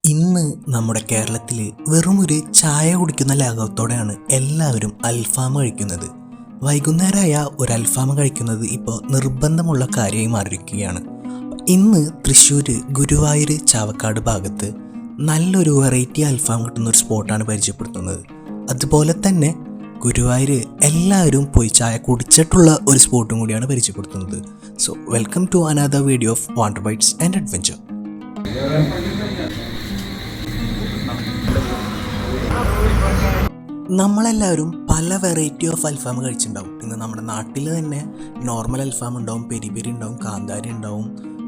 ഇന്ന് നമ്മുടെ കേരളത്തിൽ വെറുമൊരു ചായ കുടിക്കുന്ന ലാഘവത്തോടെയാണ് എല്ലാവരും അൽഫാം കഴിക്കുന്നത്. വൈകുന്നേരമായ ഒരു അൽഫാം കഴിക്കുന്നത് ഇപ്പോൾ നിർബന്ധമുള്ള കാര്യമായി മാറിയിരിക്കുകയാണ്. ഇന്ന് തൃശ്ശൂർ ഗുരുവായൂർ ചാവക്കാട് ഭാഗത്ത് നല്ലൊരു വെറൈറ്റി അൽഫാം കിട്ടുന്ന ഒരു സ്പോട്ടാണ് പരിചയപ്പെടുത്തുന്നത്. അതുപോലെ തന്നെ ഗുരുവായൂർ എല്ലാവരും പോയി ചായ കുടിച്ചിട്ടുള്ള ഒരു സ്പോട്ടും കൂടിയാണ് പരിചയപ്പെടുത്തുന്നത്. So welcome to another video of Wander Bites and Adventure. നമ്മളെല്ലാവരും പല വെറൈറ്റി ഓഫ് അൽഫാം കഴിച്ചിട്ടുണ്ടാവും. ഇന്ന് നമ്മുടെ നാട്ടിൽ തന്നെ നോർമൽ അൽഫാം ഉണ്ടാവും, പെരി പെരി ഉണ്ടാവും, കാന്താരി ഉണ്ടാവും,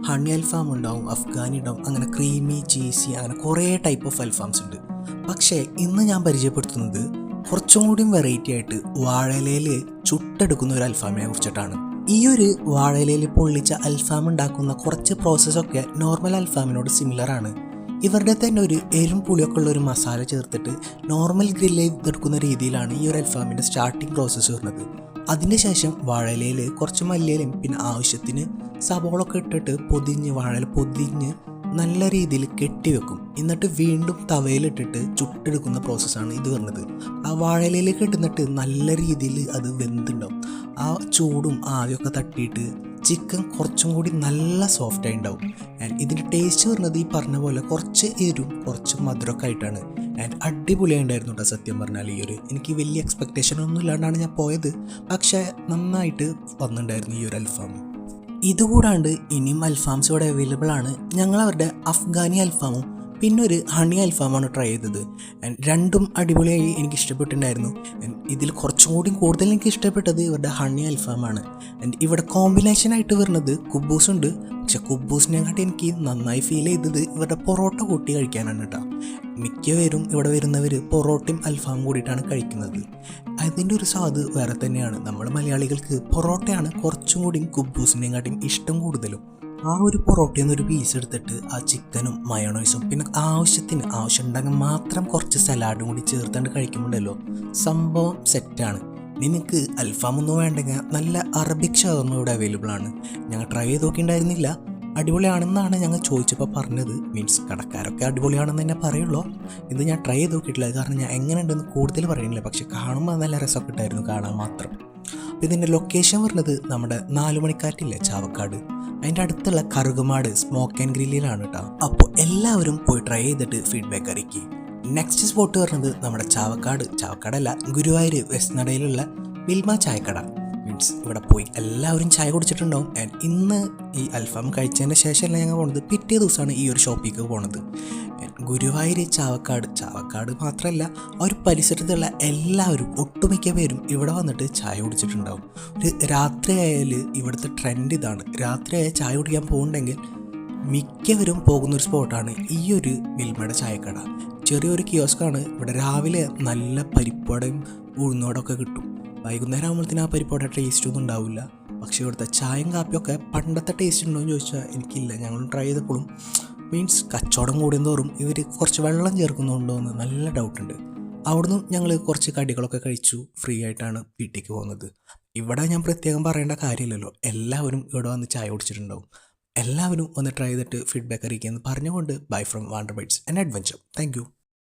ഹണി അൽഫാം ഉണ്ടാവും, അഫ്ഗാനി ഉണ്ടാവും, അങ്ങനെ ക്രീമി, ചീസി, അങ്ങനെ കുറേ ടൈപ്പ് ഓഫ് അൽഫാംസ് ഉണ്ട്. പക്ഷേ ഇന്ന് ഞാൻ പരിചയപ്പെടുത്തുന്നത് കുറച്ചും കൂടിയും വെറൈറ്റി ആയിട്ട് വാഴയിലയിൽ ചുട്ടെടുക്കുന്ന ഒരു അൽഫാമിനെ കുറിച്ചിട്ടാണ്. ഈ ഒരു വാഴയിലയിൽ പൊള്ളിച്ച അൽഫാം ഉണ്ടാക്കുന്ന കുറച്ച് പ്രോസസ്സൊക്കെ നോർമൽ അൽഫാമിനോട് സിമിലർ ആണ്. ഇവരുടെ തന്നെ ഒരു എരും പുളിയൊക്കെ ഉള്ള ഒരു മസാല ചേർത്തിട്ട് നോർമൽ ഗ്രില്ല് ചെയ്തെടുക്കുന്ന രീതിയിലാണ് ഈ ഒരു അൽഫാമിൻ്റെ സ്റ്റാർട്ടിങ് പ്രോസസ്സ് വരുന്നത്. അതിന് ശേഷം വാഴയിലയിൽ കുറച്ച് മല്ലിയിലയും പിന്നെ ആവശ്യത്തിന് സബോളൊക്കെ ഇട്ടിട്ട് വാഴയില പൊതിഞ്ഞ് നല്ല രീതിയിൽ കെട്ടിവെക്കും. എന്നിട്ട് വീണ്ടും തവയിലിട്ടിട്ട് ചുട്ടെടുക്കുന്ന പ്രോസസ്സാണ് ഇത് വരുന്നത്. ആ വാഴയിലയിലേക്ക് ഇട്ടുന്നിട്ട് നല്ല രീതിയിൽ അത് വെന്തുണ്ടാവും. ആ ചൂടും ആവിയൊക്കെ തട്ടിയിട്ട് ചിക്കൻ കുറച്ചും കൂടി നല്ല സോഫ്റ്റായി ഉണ്ടാവും. ആൻഡ് ഇതിൻ്റെ ടേസ്റ്റ് വരുന്നത് ഈ പറഞ്ഞ പോലെ കുറച്ച് എരും കുറച്ച് മധുരമൊക്കെ ആയിട്ടാണ്. ആൻഡ് അടിപൊളിയായി ഉണ്ടായിരുന്നു കേട്ടോ. സത്യം പറഞ്ഞാൽ എനിക്ക് വലിയ എക്സ്പെക്റ്റേഷൻ ഒന്നും ഇല്ലാണ്ടാണ് ഞാൻ പോയത്, പക്ഷേ നന്നായിട്ട് വന്നിട്ടുണ്ടായിരുന്നു ഈ ഒരു അൽഫാം. ഇതുകൂടാണ്ട് ഇനിയും അൽഫാംസ് ഇവിടെ അവൈലബിൾ ആണ്. ഞങ്ങൾ അവരുടെ അഫ്ഗാനി അൽഫാമും പിന്നെ ഒരു ഹണി അൽഫാമാണ് ട്രൈ ചെയ്തത്. ആൻഡ് രണ്ടും അടിപൊളിയായി എനിക്ക് ഇഷ്ടപ്പെട്ടിട്ടുണ്ടായിരുന്നു. ഇതിൽ കുറച്ചും കൂടി കൂടുതൽ എനിക്ക് ഇഷ്ടപ്പെട്ടത് ഇവരുടെ ഹണി അൽഫാമാണ്. ആൻഡ് ഇവിടെ കോമ്പിനേഷനായിട്ട് വരുന്നത് കുബൂസ് ഉണ്ട്. പക്ഷെ കുബൂസിനെക്കാട്ടി എനിക്ക് നന്നായി ഫീൽ ചെയ്തത് ഇവരുടെ പൊറോട്ട കൂട്ടി കഴിക്കാനാണ് കേട്ടോ. മിക്കവരും ഇവിടെ വരുന്നവർ പൊറോട്ടയും അൽഫാമും കൂടിയിട്ടാണ് കഴിക്കുന്നത്. അതിൻ്റെ ഒരു സ്വാദ് വേറെ തന്നെയാണ്. നമ്മൾ മലയാളികൾക്ക് പൊറോട്ടയാണ് കുറച്ചും കൂടിയും കുബൂസിനെക്കാട്ടിയും ഇഷ്ടം കൂടുതലും. ആ ഒരു പൊറോട്ടയിൽ നിന്ന് ഒരു പീസ് എടുത്തിട്ട് ആ ചിക്കനും മയോണൈസും പിന്നെ ആവശ്യമുണ്ടെങ്കിൽ മാത്രം കുറച്ച് സലാഡും കൂടി ചേർത്താണ്ട് കഴിക്കുമ്പോണ്ടല്ലോ സംഭവം സെറ്റാണ്. നിനക്ക് അൽഫാമൊന്നും വേണ്ടെങ്കിൽ നല്ല അറബിക് ഷവർമ ഇവിടെ അവൈലബിൾ ആണ്. ഞങ്ങൾ ട്രൈ ചെയ്ത് നോക്കിയിട്ടുണ്ടായിരുന്നില്ല. അടിപൊളിയാണെന്നാണ് ഞങ്ങൾ ചോദിച്ചപ്പോൾ പറഞ്ഞത്. മീൻസ് കടക്കാരൊക്കെ അടിപൊളിയാണെന്ന് തന്നെ പറയുള്ളൂ. ഇത് ഞാൻ ട്രൈ ചെയ്ത് നോക്കിയിട്ടില്ല, കാരണം ഞാൻ എങ്ങനെയുണ്ടെന്ന് കൂടുതൽ പറയുന്നില്ല. പക്ഷെ കാണുമ്പോൾ നല്ല രസമൊക്കെ ഉണ്ടായിരുന്നു കാണാൻ മാത്രം. അപ്പോൾ ഇതിൻ്റെ ലൊക്കേഷൻ വരുന്നത് നമ്മുടെ 4 മണിക്കാറ്റില്ലേ ചാവക്കാട്, അതിൻ്റെ അടുത്തുള്ള കറുകുമാട് സ്മോക്ക് ആൻഡ് ഗ്രില്ലിലാണ് കേട്ടോ. അപ്പോൾ എല്ലാവരും പോയി ട്രൈ ചെയ്തിട്ട് ഫീഡ്ബാക്ക് അറിയിക്കുക. നെക്സ്റ്റ് സ്പോട്ട് വരുന്നത് നമ്മുടെ ചാവക്കാടല്ല ഗുരുവായൂർ വെസ്റ്റ്നടയിലുള്ള മിൽമ ചായക്കട. മീൻസ് ഇവിടെ പോയി എല്ലാവരും ചായ കുടിച്ചിട്ടുണ്ടാവും. ആൻഡ് ഇന്ന് ഈ അൽഫാം കഴിച്ചതിന് ശേഷമല്ല ഞങ്ങൾ പോണത്, പിറ്റേ ദിവസമാണ് ഈ ഒരു ഷോപ്പിലേക്ക് പോണത്. ഗുരുവായൂർ ചാവക്കാട് മാത്രമല്ല ആ ഒരു പരിസരത്തുള്ള എല്ലാവരും ഒട്ടുമിക്ക പേരും ഇവിടെ വന്നിട്ട് ചായ കുടിച്ചിട്ടുണ്ടാവും. ഒരു രാത്രിയായാൽ ഇവിടുത്തെ ട്രെൻഡ് ഇതാണ്. രാത്രിയായാൽ ചായ കുടിക്കാൻ പോകുന്നുണ്ടെങ്കിൽ മിക്കവരും പോകുന്നൊരു സ്പോട്ടാണ് ഈ ഒരു മിൽമയുടെ ചായക്കട. ചെറിയൊരു കിയോസ്കാണ്. ഇവിടെ രാവിലെ നല്ല പരിപ്പടയും ഉഴുന്നോടൊക്കെ കിട്ടും. വൈകുന്നേരം ആകുമ്പോഴത്തേനും ആ പരിപ്പോടെ ടേസ്റ്റ് ഒന്നും ഉണ്ടാവില്ല. പക്ഷേ ഇവിടുത്തെ ചായയും കാപ്പിയൊക്കെ പണ്ടത്തെ ടേസ്റ്റ് ഉണ്ടോ എന്ന് ചോദിച്ചാൽ എനിക്കില്ല. ഞങ്ങൾ ട്രൈ ചെയ്തപ്പോഴും മീൻസ് കച്ചവടം കൂടും തോറും ഇവർ കുറച്ച് വെള്ളം ചേർക്കുന്നുണ്ടോ എന്ന് നല്ല ഡൗട്ടുണ്ട്. അവിടുന്ന് ഞങ്ങൾ കുറച്ച് കടികളൊക്കെ കഴിച്ചു. ഫ്രീ ആയിട്ടാണ് വീട്ടിലേക്ക് പോകുന്നത്. ഇവിടെ ഞാൻ പ്രത്യേകം പറയേണ്ട കാര്യമില്ലല്ലോ, എല്ലാവരും ഇവിടെ വന്ന് ചായ കുടിച്ചിട്ടുണ്ടാവും. എല്ലാവരും ഒന്ന് ട്രൈ ചെയ്തിട്ട് ഫീഡ്ബാക്ക് അറിയിക്കുക എന്ന് പറഞ്ഞുകൊണ്ട് bye from Wander Bites and Adventure. Thank U.